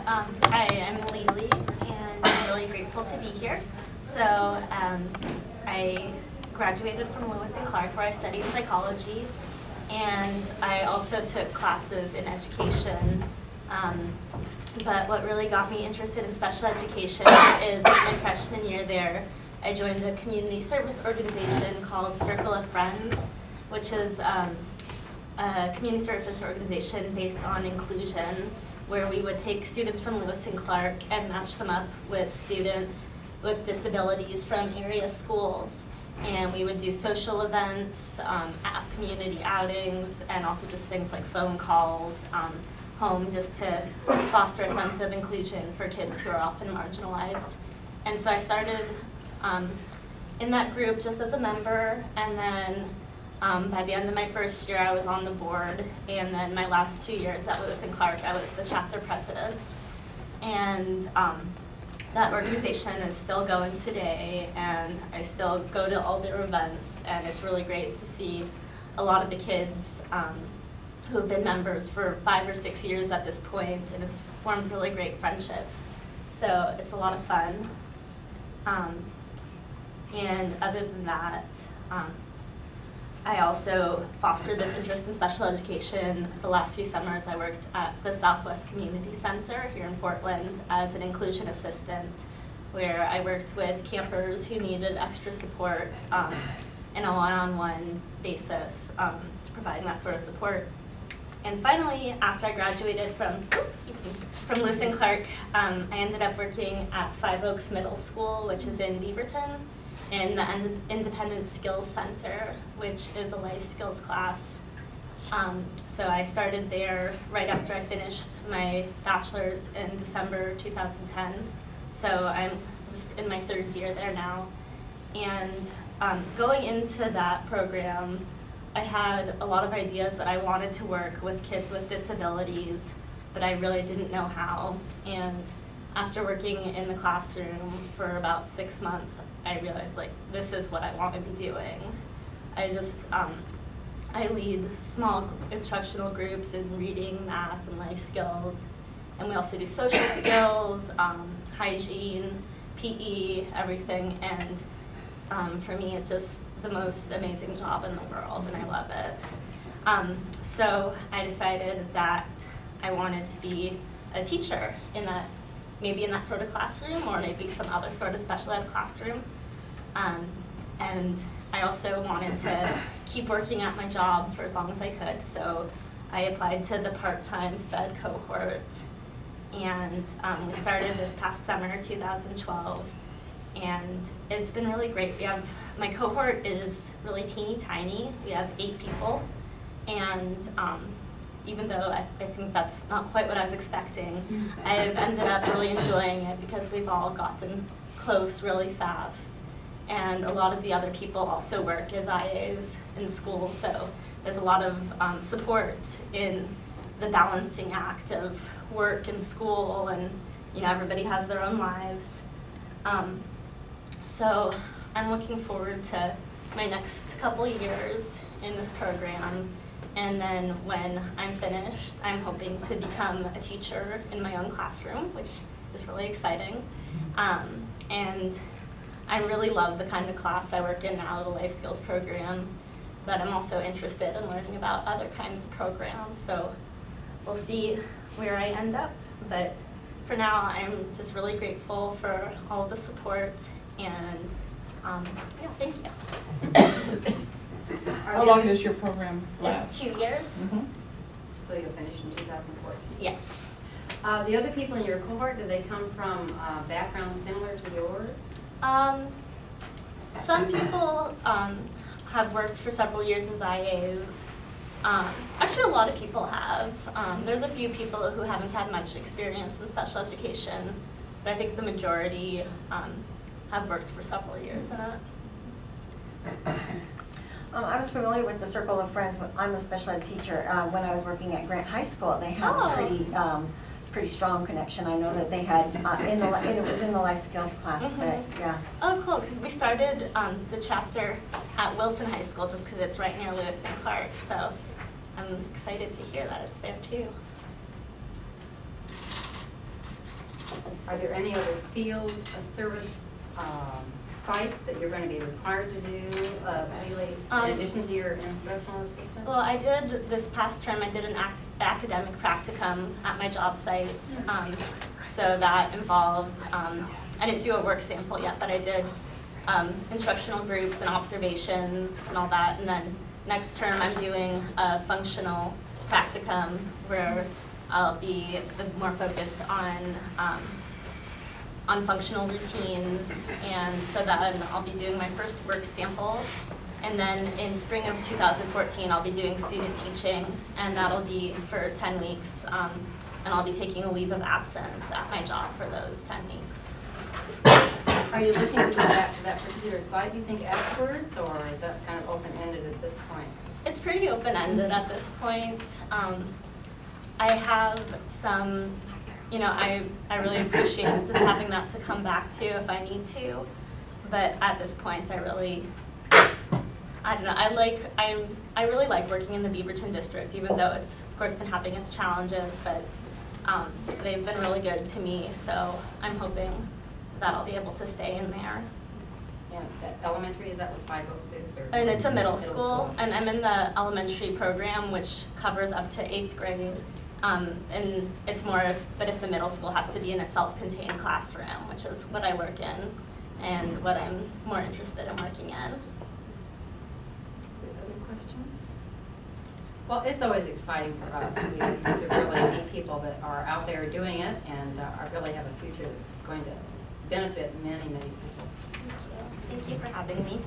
Hi, I'm Lily, and I'm really grateful to be here. So I graduated from Lewis and Clark, where I studied psychology, and I also took classes in education. But what really got me interested in special education is my freshman year there, I joined a community service organization called Circle of Friends, which is a community service organization based on inclusion, where we would take students from Lewis and Clark and match them up with students with disabilities from area schools. And we would do social events, community outings, and also just things like phone calls home, just to foster a sense of inclusion for kids who are often marginalized. And so I started in that group just as a member, and then by the end of my first year I was on the board, and then my last 2 years at Lewis and Clark I was the chapter president. And that organization is still going today, and I still go to all their events, and it's really great to see a lot of the kids who have been members for 5 or 6 years at this point and have formed really great friendships. So it's a lot of fun. And other than that, I also fostered this interest in special education. The last few summers I worked at the Southwest Community Center here in Portland as an inclusion assistant, where I worked with campers who needed extra support in a one-on-one basis to provide that sort of support. And finally, after I graduated from Lewis and Clark, I ended up working at Five Oaks Middle School, which is in Beaverton, in the Independent Skills Center, which is a life skills class. So I started there right after I finished my bachelor's in December 2010. So I'm just in my 3rd year there now. And going into that program, I had a lot of ideas that I wanted to work with kids with disabilities, but I really didn't know how. And after working in the classroom for about 6 months, I realized, like, this is what I want to be doing. I lead small instructional groups in reading, math, and life skills. And we also do social skills, hygiene, PE, everything. And for me, it's just the most amazing job in the world, and I love it. So I decided that I wanted to be a teacher maybe in that sort of classroom, or maybe some other sort of special ed classroom. And I also wanted to keep working at my job for as long as I could, so I applied to the part-time SPED cohort, and we started this past summer, 2012, and it's been really great. My cohort is really teeny tiny. We have 8 people, and even though I think that's not quite what I was expecting, I've ended up really enjoying it because we've all gotten close really fast. And a lot of the other people also work as IAs in school, so there's a lot of support in the balancing act of work and school, and everybody has their own lives. So I'm looking forward to my next couple years in this program. And then when I'm finished, I'm hoping to become a teacher in my own classroom, which is really exciting. And I really love the kind of class I work in now, the life skills program, but I'm also interested in learning about other kinds of programs. So we'll see where I end up. But for now, I'm just really grateful for all of the support, and yeah, thank you. How long does your program last? It's 2 years. Mm-hmm. So you'll finish in 2014? Yes. The other people in your cohort, do they come from backgrounds similar to yours? Some people have worked for several years as IAs. Actually, a lot of people have. There's a few people who haven't had much experience in special education, but I think the majority have worked for several years in it. I was familiar with the Circle of Friends. I'm a special ed teacher. When I was working at Grant High School, they had a pretty strong connection. I know that they had it was in the life skills class. Yeah. Oh, cool! Because we started the chapter at Wilson High School just because it's right near Lewis and Clark. So I'm excited to hear that it's there too. Are there any other field service sites that you're going to be required to do, Haley, in addition to your instructional assistant? Well, I did, this past term, I did an academic practicum at my job site. So that involved, I didn't do a work sample yet, but I did instructional groups and observations and all that. And then next term, I'm doing a functional practicum where I'll be more focused on functional routines, and so then I'll be doing my first work sample. And then in spring of 2014, I'll be doing student teaching, and that'll be for 10 weeks. And I'll be taking a leave of absence at my job for those 10 weeks. Are you looking to go back to that particular site, you think, afterwards, or is that kind of open-ended at this point? It's pretty open-ended at this point. I have some, you know, I really appreciate just having that to come back to if I need to. But at this point, I don't know, I really like working in the Beaverton district, even though it's, of course, been having its challenges, but they've been really good to me, so I'm hoping that I'll be able to stay in there. And elementary, is that what 506 is? And it's a middle school, and I'm in the elementary program, which covers up to 8th grade. And it's more, but if the middle school has to be in a self-contained classroom, which is what I work in and what I'm more interested in working in. Other questions? Well, it's always exciting for us to really meet people that are out there doing it and really have a future that's going to benefit many, many people. Thank you. Thank you for having me.